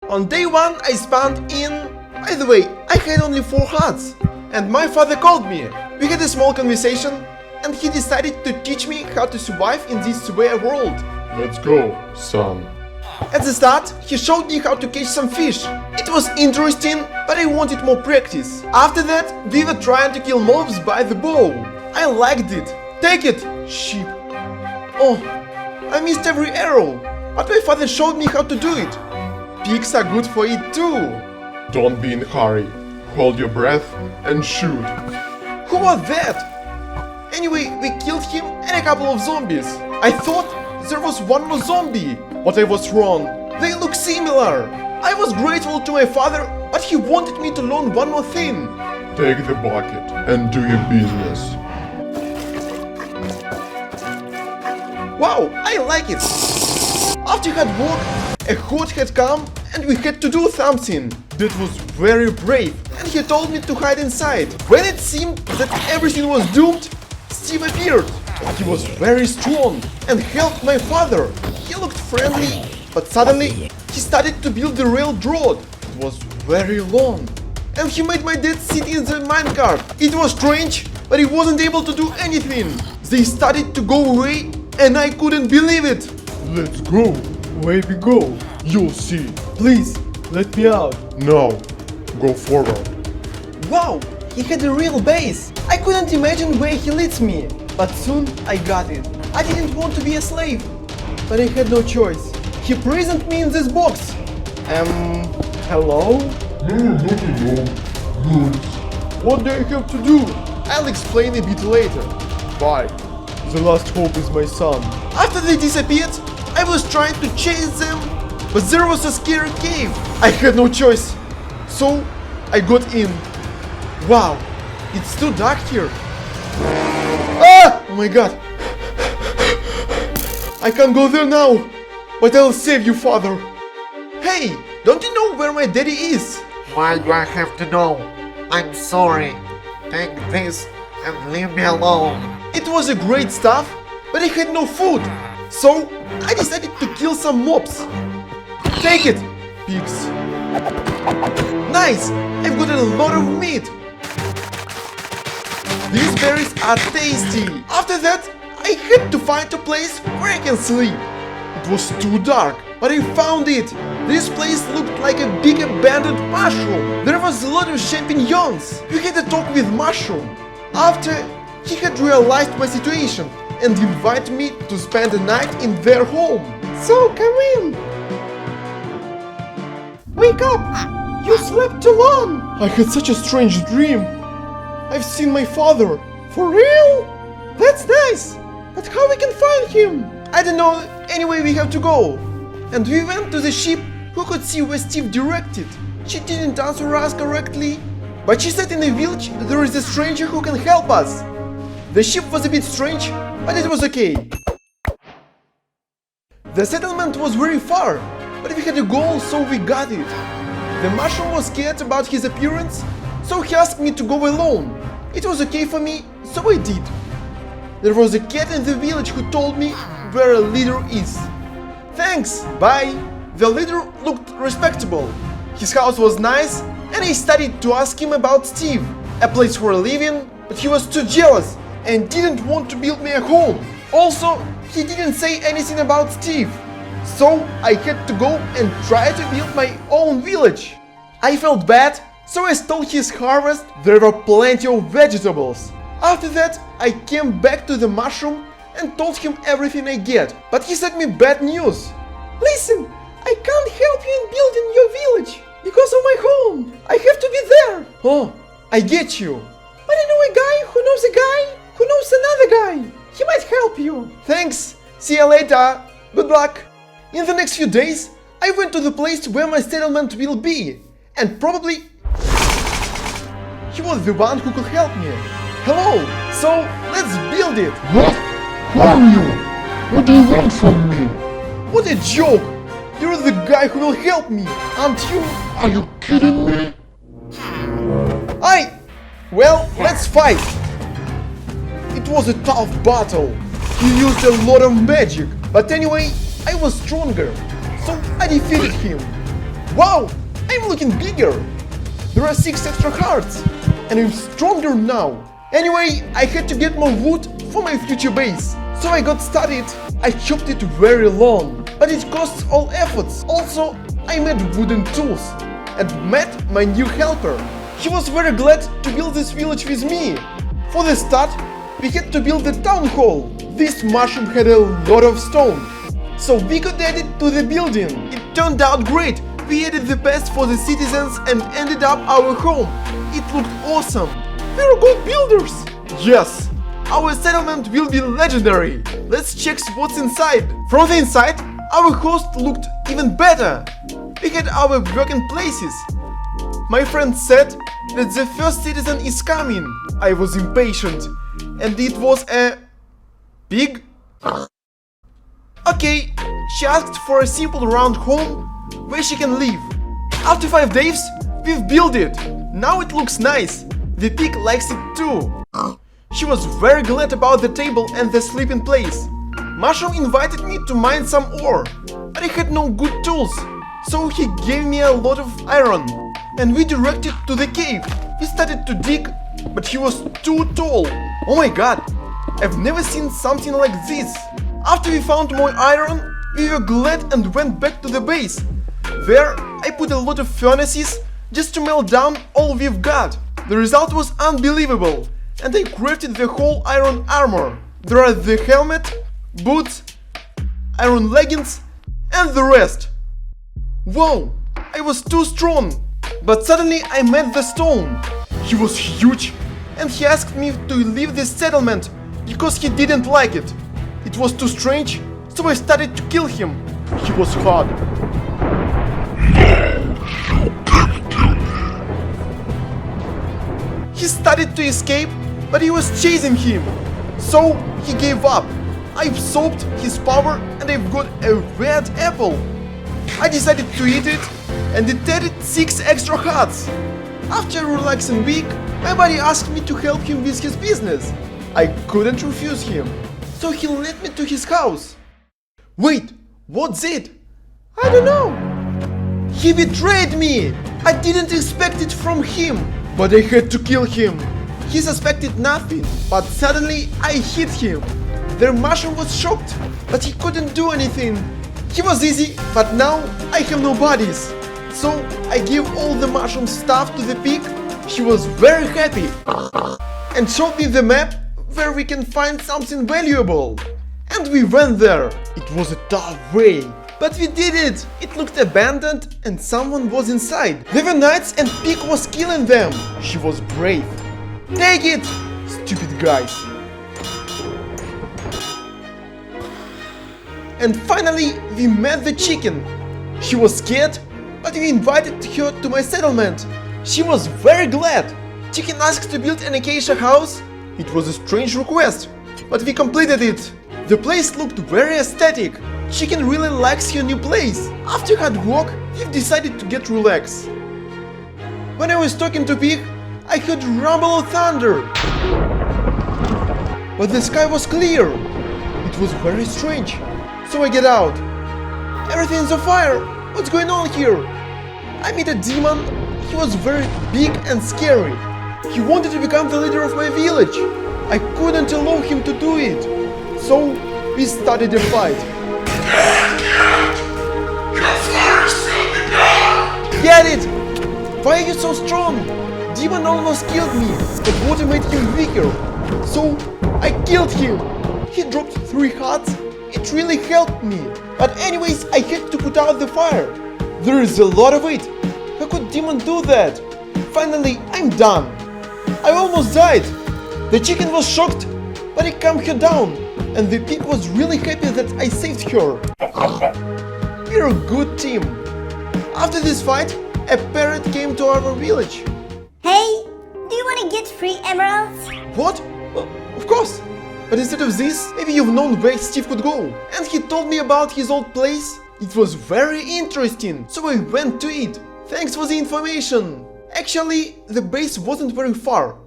On day 1 I spawned in... By the way, I had only 4 hearts. And my father called me. We had a small conversation and he decided to teach me how to survive in this weird world. Let's go, son. At the start, he showed me how to catch some fish. It was interesting, but I wanted more practice. After that, we were trying to kill mobs by the bow. I liked it. Take it, sheep. Oh, I missed every arrow, but my father showed me how to do it. Pigs are good for it too. Don't be in a hurry. Hold your breath and shoot. Who was that? Anyway, we killed him and a couple of zombies. I thought there was one more zombie, but I was wrong. They look similar. I was grateful to my father, but he wanted me to learn one more thing. Take the bucket and do your business. Wow, I like it. After hard work, a horde had come and we had to do something. That was very brave, and he told me to hide inside. When it seemed that everything was doomed, Steve appeared. He was very strong and helped my father. He looked friendly, but suddenly he started to build the railroad. It was very long. And he made my dad sit in the minecart. It was strange, but he wasn't able to do anything. They started to go away and I couldn't believe it. Let's go. Where we go? You'll see. Please, let me out. No, go forward. Wow, he had a real base. I couldn't imagine where he leads me. But soon I got it. I didn't want to be a slave, but I had no choice. He imprisoned me in this box. Hello? No. Good. What do I have to do? I'll explain a bit later. Bye. The last hope is my son. After they disappeared, I was trying to chase them, but there was a scary cave. I had no choice. So I got in. Wow, it's too dark here. Ah! Oh my god. I can't go there now, but I'll save you, father. Hey, don't you know where my daddy is? Why do I have to know? I'm sorry. Take this and leave me alone. It was a great stuff, but I had no food. So I decided to kill some mobs. Take it, pigs. Nice, I've got a lot of meat. These berries are tasty. After that, I had to find a place where I can sleep. It was too dark, but I found it. This place looked like a big abandoned mushroom. There was a lot of champignons. We had a talk with Mushroom. After, he had realized my situation and invited me to spend the night in their home. So come in. Wake up! You slept too long. I had such a strange dream. I've seen my father. For real? That's nice. But how we can find him? I don't know. Anyway, we have to go. And we went to the ship who could see where Steve directed. She didn't answer us correctly, but she said in the village there is a stranger who can help us. The ship was a bit strange, but it was okay. The settlement was very far, but we had a goal, so we got it. The mushroom was scared about his appearance, so he asked me to go alone. It was okay for me, so I did. There was a cat in the village who told me where a leader is. Thanks, bye. The leader looked respectable. His house was nice, and I started to ask him about Steve, a place for living, but he was too jealous and didn't want to build me a home. Also, he didn't say anything about Steve. So I had to go and try to build my own village. I felt bad, so I stole his harvest. There were plenty of vegetables. After that, I came back to the mushroom and told him everything I get, but he sent me bad news. Listen, I can't help you in building your village because of my home. I have to be there. Oh, I get you. But I know a guy who knows a guy who knows another guy. He might help you. Thanks. See you later. Good luck. In the next few days, I went to the place where my settlement will be, and probably he was the one who could help me. Hello, so let's build it. What? Who are you? What do you want from me? What a joke! You're the guy who will help me, aren't you? Are you kidding me? Well, let's fight. It was a tough battle. He used a lot of magic, but anyway, I was stronger, so I defeated him. Wow, I'm looking bigger. There are 6 extra hearts, and I'm stronger now. Anyway, I had to get more wood for my future base, so I got started. I chopped it very long, but it costs all efforts. Also, I made wooden tools and met my new helper. He was very glad to build this village with me. For the start, we had to build the town hall. This mushroom had a lot of stone, so we could add it to the building. It turned out great. We added the best for the citizens and ended up our home. It looked awesome. We're good builders. Yes, our settlement will be legendary. Let's check what's inside. From the inside, our host looked even better. We had our working places. My friend said that the first citizen is coming. I was impatient, and it was a pig. Okay, she asked for a simple round home where she can live. After 5 days, we've built it. Now it looks nice. The pig likes it too. She was very glad about the table and the sleeping place. Mushroom invited me to mine some ore, but I had no good tools, so he gave me a lot of iron, and we directed to the cave. We started to dig, but he was too tall. Oh my god, I've never seen something like this. After we found more iron, we were glad and went back to the base. There, I put a lot of furnaces just to melt down all we've got. The result was unbelievable, and I crafted the whole iron armor. There are the helmet, boots, iron leggings, and the rest. Wow, I was too strong, but suddenly I met the stone. He was huge, and he asked me to leave this settlement because he didn't like it. It was too strange, so I started to kill him. He was hard. He started to escape, but he was chasing him, so he gave up. I've soaked his power and I've got a red apple. I decided to eat it, and it added 6 extra hearts. After a relaxing week, my buddy asked me to help him with his business. I couldn't refuse him, so he led me to his house. Wait, what's it? I don't know. He betrayed me! I didn't expect it from him, but I had to kill him. He suspected nothing, but suddenly I hit him. The mushroom was shocked, but he couldn't do anything. He was easy, but now I have no bodies. So I gave all the mushroom stuff to the pig. She was very happy and showed me the map where we can find something valuable. And we went there. It was a tough way, but we did it. It looked abandoned and someone was inside. There were knights and pig was killing them. She was brave. Take it, stupid guys. And finally, we met the chicken. She was scared, but we invited her to my settlement. She was very glad. Chicken asked to build an acacia house. It was a strange request, but we completed it. The place looked very aesthetic. Chicken really likes her new place. After hard work, we've decided to get relaxed. When I was talking to Pig, I heard rumble of thunder. But the sky was clear. It was very strange. So I get out. Everything's on fire. What's going on here? I meet a demon. He was very big and scary. He wanted to become the leader of my village. I couldn't allow him to do it. So we started a fight. Get it! Why are you so strong? Demon almost killed me, but water made him weaker. So I killed him. He dropped 3 hearts. It really helped me. But anyways, I had to put out the fire. There is a lot of it. How could demon do that? Finally, I'm done. I almost died. The chicken was shocked, but I calmed her down. And the pig was really happy that I saved her. We're a good team. After this fight, a parrot came to our village. Hey, do you want to get free emeralds? What? Of course. But instead of this, maybe you've known where Steve could go. And he told me about his old place. It was very interesting, so I went to it. Thanks for the information. Actually, the base wasn't very far,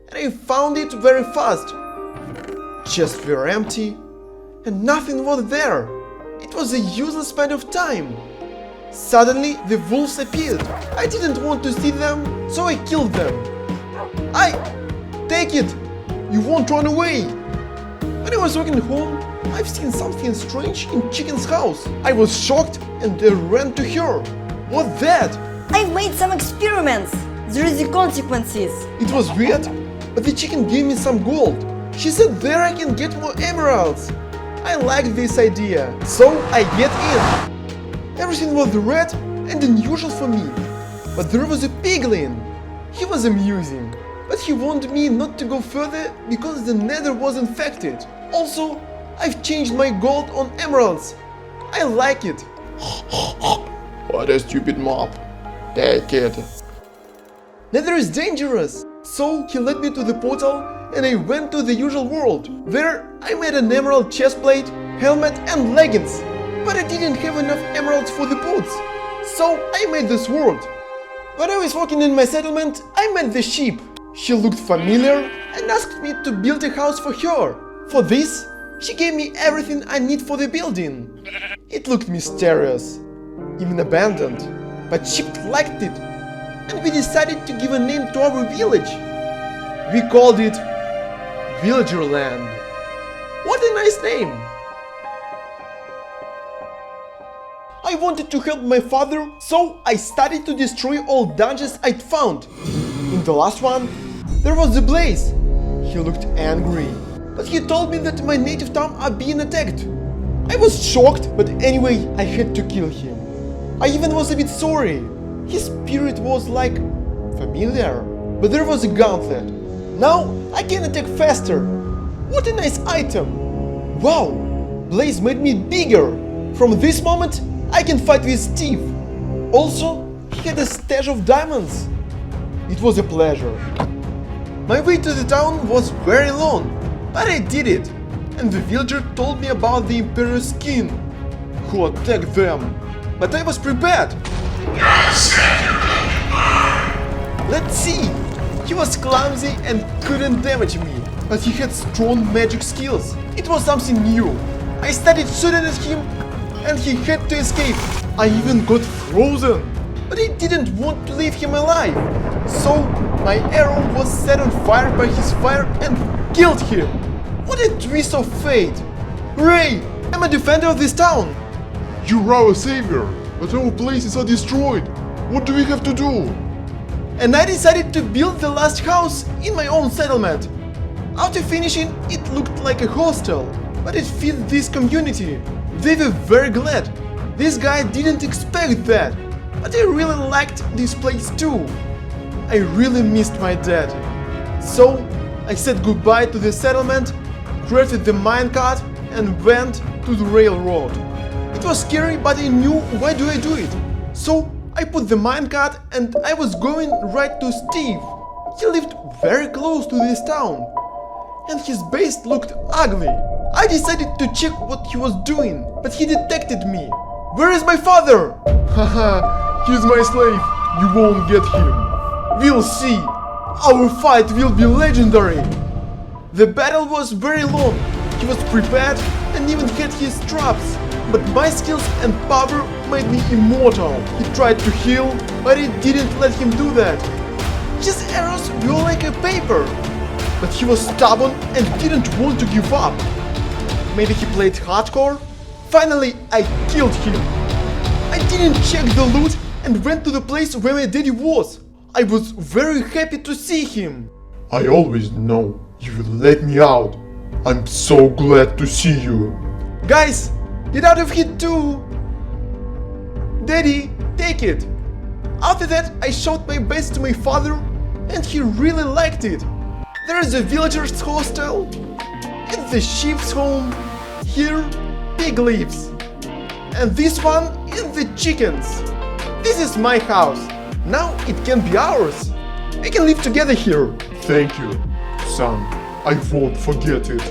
and I found it very fast. Chests were empty, and nothing was there. It was a useless spend of time. Suddenly, the wolves appeared. I didn't want to see them, so I killed them. Take it! You won't run away! When I was walking home, I've seen something strange in Chicken's house. I was shocked and I ran to her. What's that? I've made some experiments. There is the consequences. It was weird, but the chicken gave me some gold. She said there I can get more emeralds. I liked this idea, so I get in. Everything was red and unusual for me, but there was a piglin. He was amusing, but he wanted me not to go further because the nether was infected. Also, I've changed my gold on emeralds. I like it. What a stupid mob. Take it. Nether is dangerous. So he led me to the portal and I went to the usual world. There I made an emerald chestplate, helmet and leggings. But I didn't have enough emeralds for the boots. So I made the sword. When I was walking in my settlement, I met the sheep. She looked familiar and asked me to build a house for her. For this, she gave me everything I need for the building. It looked mysterious, even abandoned, but sheep liked it. And we decided to give a name to our village. We called it Villagerland. What a nice name! I wanted to help my father, so I started to destroy all dungeons I'd found. In the last one, there was the blaze. He looked angry, but he told me that my native town are being attacked. I was shocked, but anyway, I had to kill him. I even was a bit sorry. His spirit was like familiar, but there was a gauntlet. Now I can attack faster. What a nice item! Wow, Blaze made me bigger. From this moment, I can fight with Steve. Also, he had a stash of diamonds. It was a pleasure. My way to the town was very long, but I did it. And the villager told me about the Emperor's king, who attacked them. But I was prepared. Let's see. He was clumsy and couldn't damage me, but he had strong magic skills. It was something new. I started shooting at him and he had to escape. I even got frozen, but I didn't want to leave him alive. So my arrow was set on fire by his fire and killed him. What a twist of fate! Hooray! I'm a defender of this town! You're our savior, but our places are destroyed. What do we have to do? And I decided to build the last house in my own settlement. After finishing, it looked like a hostel, but it fit this community. They were very glad. This guy didn't expect that, but I really liked this place too. I really missed my dad. So I said goodbye to the settlement, crafted the minecart and went to the railroad. It was scary, but I knew why do I do it. So I put the minecart and I was going right to Steve. He lived very close to this town and his base looked ugly. I decided to check what he was doing, but he detected me. Where is my father? Haha, he's my slave. You won't get him. We'll see. Our fight will be legendary. The battle was very long. He was prepared and even had his traps. But my skills and power made me immortal. He tried to heal, but I didn't let him do that. His arrows were like a paper. But he was stubborn and didn't want to give up. Maybe he played hardcore? Finally, I killed him. I didn't check the loot and went to the place where my daddy was. I was very happy to see him. I always know you will let me out. I'm so glad to see you. Guys, get out of here too! Daddy, take it! After that, I showed my best to my father and he really liked it. There is a villager's hostel, and the sheep's home, here pig lives, and this one is the chickens. This is my house. Now it can be ours. We can live together here. Thank you, son. I won't forget it.